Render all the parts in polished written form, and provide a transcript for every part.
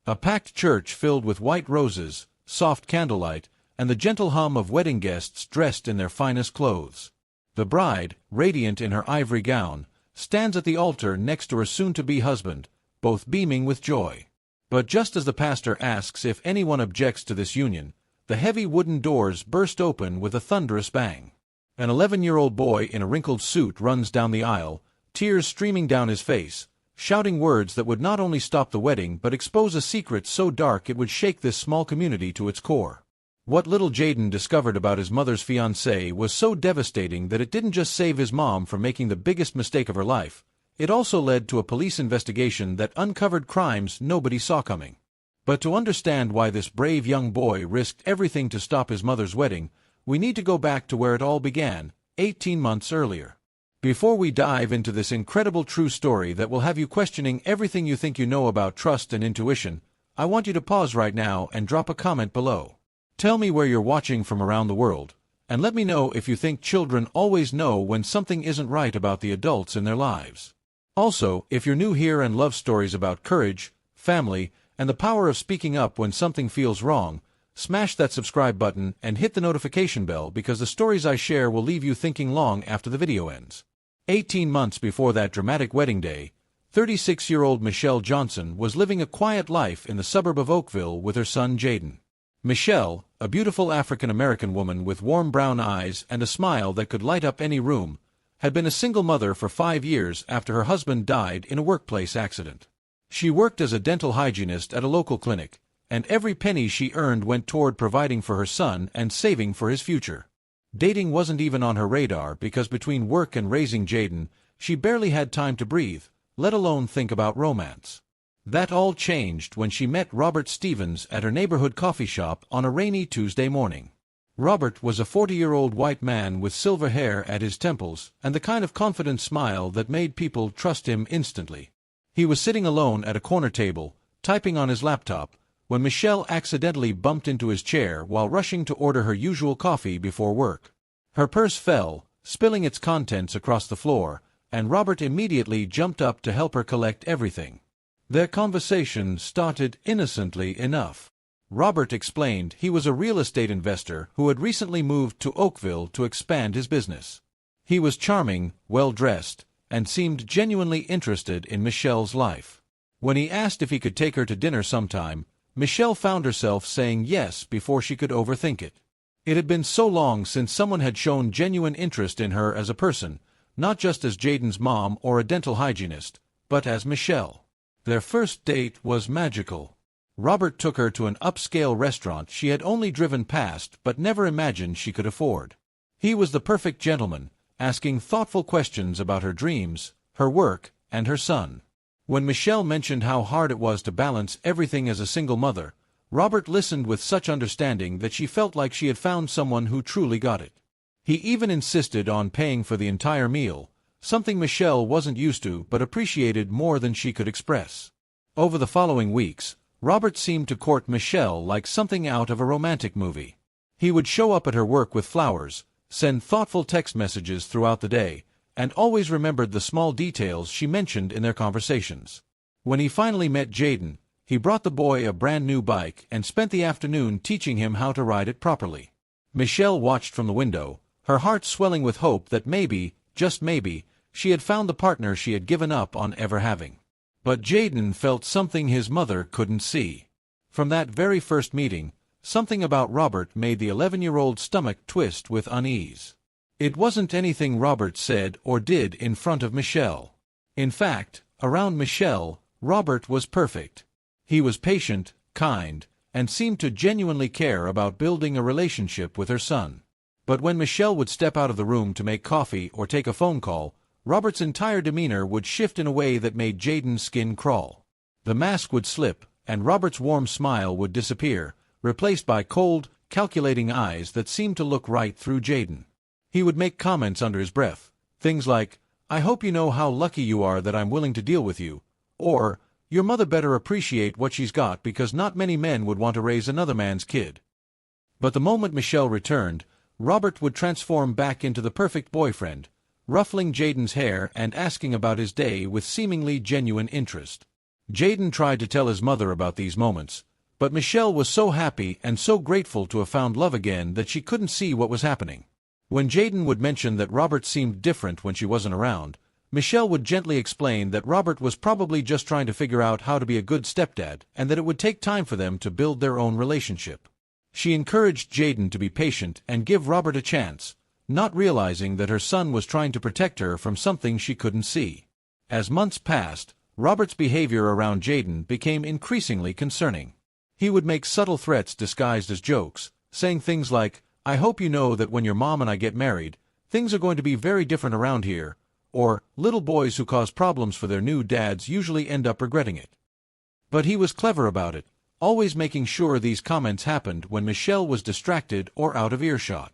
A packed church filled with white roses, soft candlelight, and the gentle hum of wedding guests dressed in their finest clothes. The bride, radiant in her ivory gown, stands at the altar next to her soon-to-be husband, both beaming with joy. But just as the pastor asks if anyone objects to this union, the heavy wooden doors burst open with a thunderous bang. An 11-year-old boy in a wrinkled suit runs down the aisle, tears streaming down his face, shouting words that would not only stop the wedding but expose a secret so dark it would shake this small community to its core. What little Jaden discovered about his mother's fiancé was so devastating that it didn't just save his mom from making the biggest mistake of her life, it also led to a police investigation that uncovered crimes nobody saw coming. But to understand why this brave young boy risked everything to stop his mother's wedding, we need to go back to where it all began, 18 months earlier. Before we dive into this incredible true story that will have you questioning everything you think you know about trust and intuition, I want you to pause right now and drop a comment below. Tell me where you're watching from around the world, and let me know if you think children always know when something isn't right about the adults in their lives. Also, if you're new here and love stories about courage, family, and the power of speaking up when something feels wrong, smash that subscribe button and hit the notification bell because the stories I share will leave you thinking long after the video ends. 18 months before that dramatic wedding day, 36-year-old Michelle Johnson was living a quiet life in the suburb of Oakville with her son Jaden. Michelle, a beautiful African-American woman with warm brown eyes and a smile that could light up any room, had been a single mother for 5 years after her husband died in a workplace accident. She worked as a dental hygienist at a local clinic, and every penny she earned went toward providing for her son and saving for his future. Dating wasn't even on her radar because between work and raising Jaden, she barely had time to breathe, let alone think about romance. That all changed when she met Robert Stevens at her neighborhood coffee shop on a rainy Tuesday morning. Robert was a 40-year-old white man with silver hair at his temples and the kind of confident smile that made people trust him instantly. He was sitting alone at a corner table, typing on his laptop, when Michelle accidentally bumped into his chair while rushing to order her usual coffee before work. Her purse fell, spilling its contents across the floor, and Robert immediately jumped up to help her collect everything. Their conversation started innocently enough. Robert explained he was a real estate investor who had recently moved to Oakville to expand his business. He was charming, well-dressed, and seemed genuinely interested in Michelle's life. When he asked if he could take her to dinner sometime, Michelle found herself saying yes before she could overthink it. It had been so long since someone had shown genuine interest in her as a person, not just as Jaden's mom or a dental hygienist, but as Michelle. Their first date was magical. Robert took her to an upscale restaurant she had only driven past but never imagined she could afford. He was the perfect gentleman, asking thoughtful questions about her dreams, her work, and her son. When Michelle mentioned how hard it was to balance everything as a single mother, Robert listened with such understanding that she felt like she had found someone who truly got it. He even insisted on paying for the entire meal, something Michelle wasn't used to but appreciated more than she could express. Over the following weeks, Robert seemed to court Michelle like something out of a romantic movie. He would show up at her work with flowers, send thoughtful text messages throughout the day, and always remembered the small details she mentioned in their conversations. When he finally met Jaden, he brought the boy a brand new bike and spent the afternoon teaching him how to ride it properly. Michelle watched from the window, her heart swelling with hope that maybe, just maybe, she had found the partner she had given up on ever having. But Jaden felt something his mother couldn't see. From that very first meeting, something about Robert made the 11-year-old's stomach twist with unease. It wasn't anything Robert said or did in front of Michelle. In fact, around Michelle, Robert was perfect. He was patient, kind, and seemed to genuinely care about building a relationship with her son. But when Michelle would step out of the room to make coffee or take a phone call, Robert's entire demeanor would shift in a way that made Jaden's skin crawl. The mask would slip, and Robert's warm smile would disappear, replaced by cold, calculating eyes that seemed to look right through Jaden. He would make comments under his breath, things like, "I hope you know how lucky you are that I'm willing to deal with you," or, "Your mother better appreciate what she's got because not many men would want to raise another man's kid." But the moment Michelle returned, Robert would transform back into the perfect boyfriend, ruffling Jaden's hair and asking about his day with seemingly genuine interest. Jaden tried to tell his mother about these moments, but Michelle was so happy and so grateful to have found love again that she couldn't see what was happening. When Jaden would mention that Robert seemed different when she wasn't around, Michelle would gently explain that Robert was probably just trying to figure out how to be a good stepdad and that it would take time for them to build their own relationship. She encouraged Jaden to be patient and give Robert a chance, not realizing that her son was trying to protect her from something she couldn't see. As months passed, Robert's behavior around Jaden became increasingly concerning. He would make subtle threats disguised as jokes, saying things like, "I hope you know that when your mom and I get married, things are going to be very different around here," or "little boys who cause problems for their new dads usually end up regretting it." But he was clever about it, always making sure these comments happened when Michelle was distracted or out of earshot.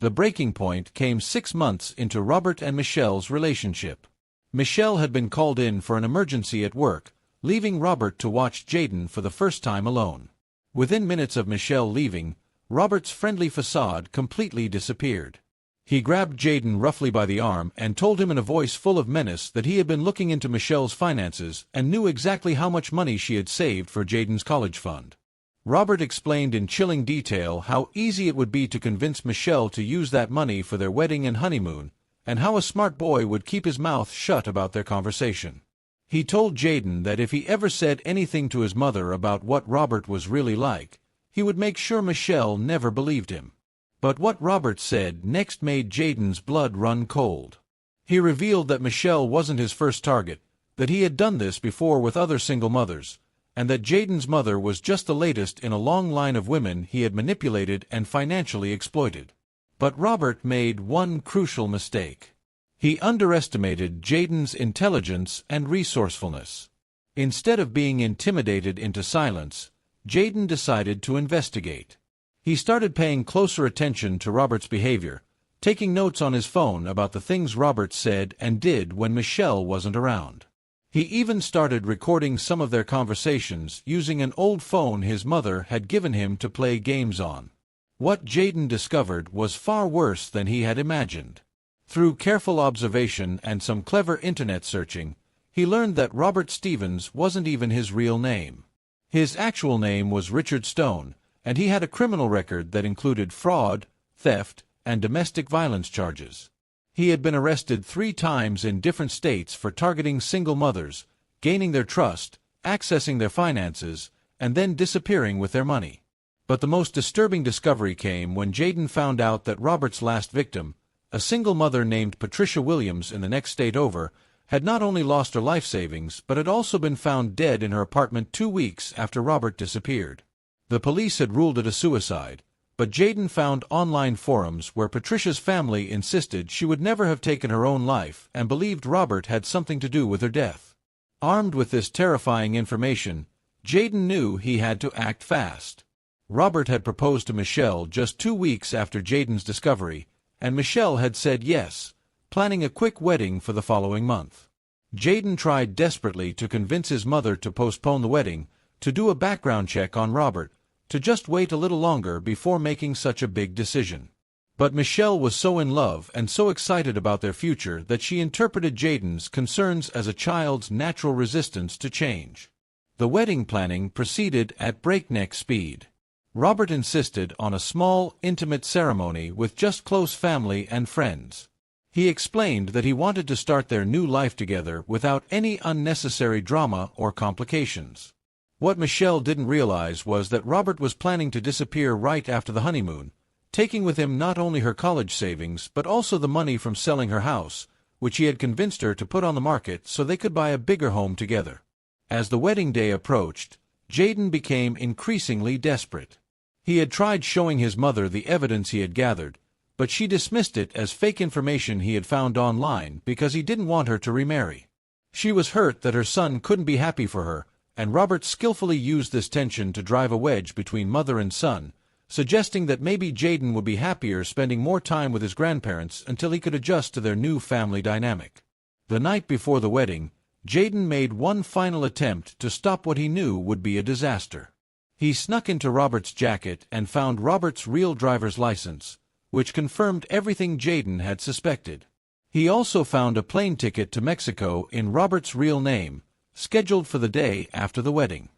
The breaking point came 6 months into Robert and Michelle's relationship. Michelle had been called in for an emergency at work, leaving Robert to watch Jaden for the first time alone. Within minutes of Michelle leaving, Robert's friendly facade completely disappeared. He grabbed Jaden roughly by the arm and told him in a voice full of menace that he had been looking into Michelle's finances and knew exactly how much money she had saved for Jaden's college fund. Robert explained in chilling detail how easy it would be to convince Michelle to use that money for their wedding and honeymoon, and how a smart boy would keep his mouth shut about their conversation. He told Jaden that if he ever said anything to his mother about what Robert was really like, he would make sure Michelle never believed him. But what Robert said next made Jaden's blood run cold. He revealed that Michelle wasn't his first target, that he had done this before with other single mothers, and that Jaden's mother was just the latest in a long line of women he had manipulated and financially exploited. But Robert made one crucial mistake. He underestimated Jaden's intelligence and resourcefulness. Instead of being intimidated into silence, Jaden decided to investigate. He started paying closer attention to Robert's behavior, taking notes on his phone about the things Robert said and did when Michelle wasn't around. He even started recording some of their conversations using an old phone his mother had given him to play games on. What Jaden discovered was far worse than he had imagined. Through careful observation and some clever internet searching, he learned that Robert Stevens wasn't even his real name. His actual name was Richard Stone, and he had a criminal record that included fraud, theft, and domestic violence charges. He had been arrested 3 times in different states for targeting single mothers, gaining their trust, accessing their finances, and then disappearing with their money. But the most disturbing discovery came when Jaden found out that Robert's last victim, a single mother named Patricia Williams in the next state over, had not only lost her life savings but had also been found dead in her apartment 2 weeks after Robert disappeared. The police had ruled it a suicide, but Jaden found online forums where Patricia's family insisted she would never have taken her own life and believed Robert had something to do with her death. Armed with this terrifying information, Jaden knew he had to act fast. Robert had proposed to Michelle just 2 weeks after Jaden's discovery, and Michelle had said yes, planning a quick wedding for the following month. Jaden tried desperately to convince his mother to postpone the wedding, to do a background check on Robert, to just wait a little longer before making such a big decision. But Michelle was so in love and so excited about their future that she interpreted Jaden's concerns as a child's natural resistance to change. The wedding planning proceeded at breakneck speed. Robert insisted on a small, intimate ceremony with just close family and friends. He explained that he wanted to start their new life together without any unnecessary drama or complications. What Michelle didn't realize was that Robert was planning to disappear right after the honeymoon, taking with him not only her college savings but also the money from selling her house, which he had convinced her to put on the market so they could buy a bigger home together. As the wedding day approached, Jaden became increasingly desperate. He had tried showing his mother the evidence he had gathered, but she dismissed it as fake information he had found online because he didn't want her to remarry. She was hurt that her son couldn't be happy for her, and Robert skillfully used this tension to drive a wedge between mother and son, suggesting that maybe Jaden would be happier spending more time with his grandparents until he could adjust to their new family dynamic. The night before the wedding, Jaden made one final attempt to stop what he knew would be a disaster. He snuck into Robert's jacket and found Robert's real driver's license, which confirmed everything Jaden had suspected. He also found a plane ticket to Mexico in Robert's real name, scheduled for the day after the wedding.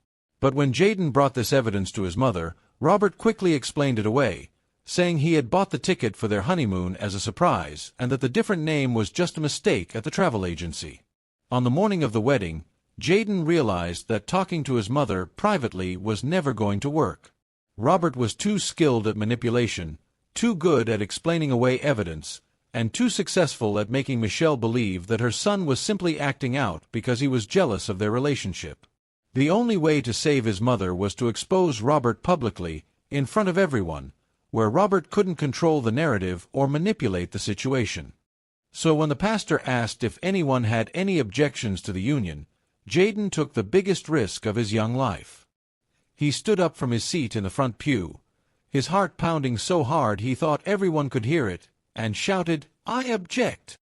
But when Jaden brought this evidence to his mother, Robert quickly explained it away, saying he had bought the ticket for their honeymoon as a surprise and that the different name was just a mistake at the travel agency. On the morning of the wedding, Jaden realized that talking to his mother privately was never going to work. Robert was too skilled at manipulation, too good at explaining away evidence, and too successful at making Michelle believe that her son was simply acting out because he was jealous of their relationship. The only way to save his mother was to expose Robert publicly, in front of everyone, where Robert couldn't control the narrative or manipulate the situation. So when the pastor asked if anyone had any objections to the union, Jaden took the biggest risk of his young life. He stood up from his seat in the front pew, his heart pounding so hard he thought everyone could hear it, and shouted, "I object!"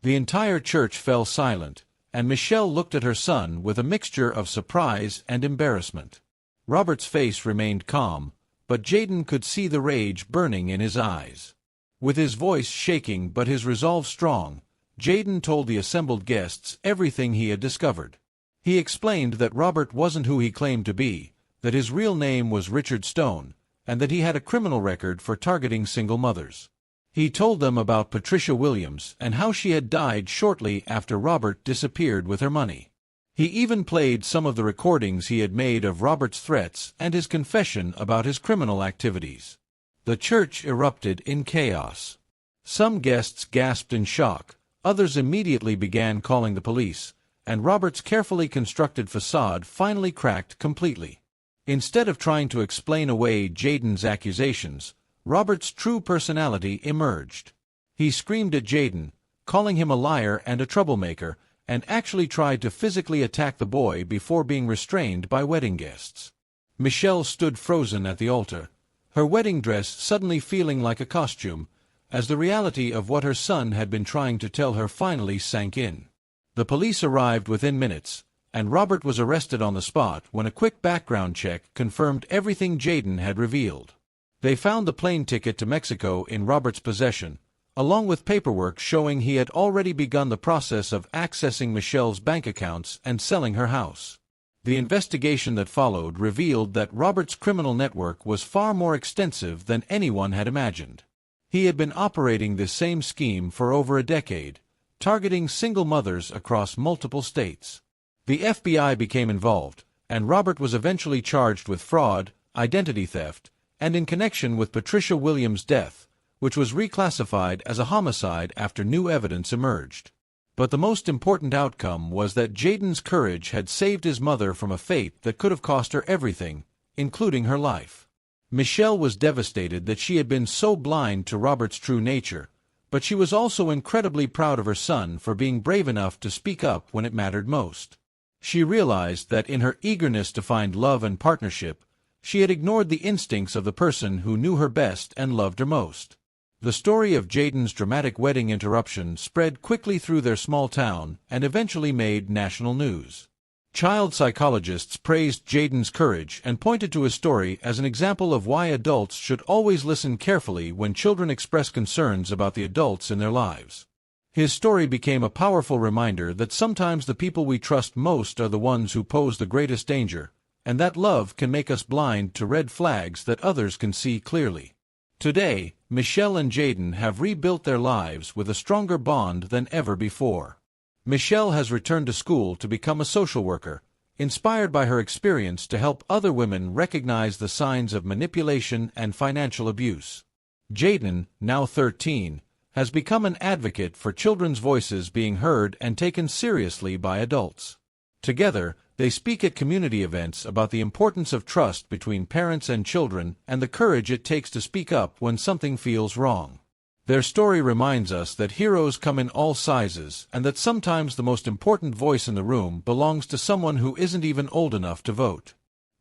The entire church fell silent, and Michelle looked at her son with a mixture of surprise and embarrassment. Robert's face remained calm, but Jaden could see the rage burning in his eyes. With his voice shaking but his resolve strong, Jaden told the assembled guests everything he had discovered. He explained that Robert wasn't who he claimed to be, that his real name was Richard Stone, and that he had a criminal record for targeting single mothers. He told them about Patricia Williams and how she had died shortly after Robert disappeared with her money. He even played some of the recordings he had made of Robert's threats and his confession about his criminal activities. The church erupted in chaos. Some guests gasped in shock, others immediately began calling the police, and Robert's carefully constructed facade finally cracked completely. Instead of trying to explain away Jaden's accusations, Robert's true personality emerged. He screamed at Jaden, calling him a liar and a troublemaker, and actually tried to physically attack the boy before being restrained by wedding guests. Michelle stood frozen at the altar, her wedding dress suddenly feeling like a costume, as the reality of what her son had been trying to tell her finally sank in. The police arrived within minutes, and Robert was arrested on the spot when a quick background check confirmed everything Jaden had revealed. They found the plane ticket to Mexico in Robert's possession, along with paperwork showing he had already begun the process of accessing Michelle's bank accounts and selling her house. The investigation that followed revealed that Robert's criminal network was far more extensive than anyone had imagined. He had been operating this same scheme for over a decade, targeting single mothers across multiple states. The FBI became involved, and Robert was eventually charged with fraud, identity theft, and in connection with Patricia Williams' death, which was reclassified as a homicide after new evidence emerged. But the most important outcome was that Jaden's courage had saved his mother from a fate that could have cost her everything, including her life. Michelle was devastated that she had been so blind to Robert's true nature, but she was also incredibly proud of her son for being brave enough to speak up when it mattered most. She realized that in her eagerness to find love and partnership, she had ignored the instincts of the person who knew her best and loved her most. The story of Jaden's dramatic wedding interruption spread quickly through their small town and eventually made national news. Child psychologists praised Jaden's courage and pointed to his story as an example of why adults should always listen carefully when children express concerns about the adults in their lives. His story became a powerful reminder that sometimes the people we trust most are the ones who pose the greatest danger, and that love can make us blind to red flags that others can see clearly. Today, Michelle and Jaden have rebuilt their lives with a stronger bond than ever before. Michelle has returned to school to become a social worker, inspired by her experience to help other women recognize the signs of manipulation and financial abuse. Jaden, now 13, has become an advocate for children's voices being heard and taken seriously by adults. Together, they speak at community events about the importance of trust between parents and children and the courage it takes to speak up when something feels wrong. Their story reminds us that heroes come in all sizes and that sometimes the most important voice in the room belongs to someone who isn't even old enough to vote.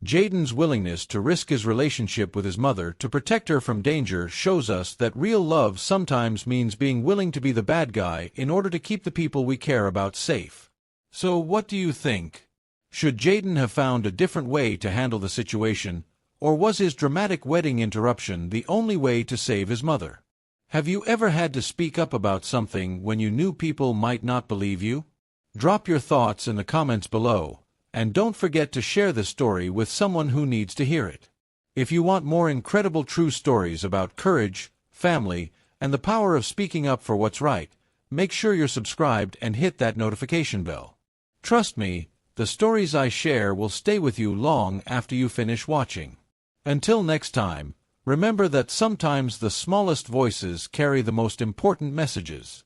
Jaden's willingness to risk his relationship with his mother to protect her from danger shows us that real love sometimes means being willing to be the bad guy in order to keep the people we care about safe. So what do you think? Should Jaden have found a different way to handle the situation, or was his dramatic wedding interruption the only way to save his mother? Have you ever had to speak up about something when you knew people might not believe you? Drop your thoughts in the comments below, and don't forget to share this story with someone who needs to hear it. If you want more incredible true stories about courage, family, and the power of speaking up for what's right, make sure you're subscribed and hit that notification bell. Trust me, the stories I share will stay with you long after you finish watching. Until next time, remember that sometimes the smallest voices carry the most important messages.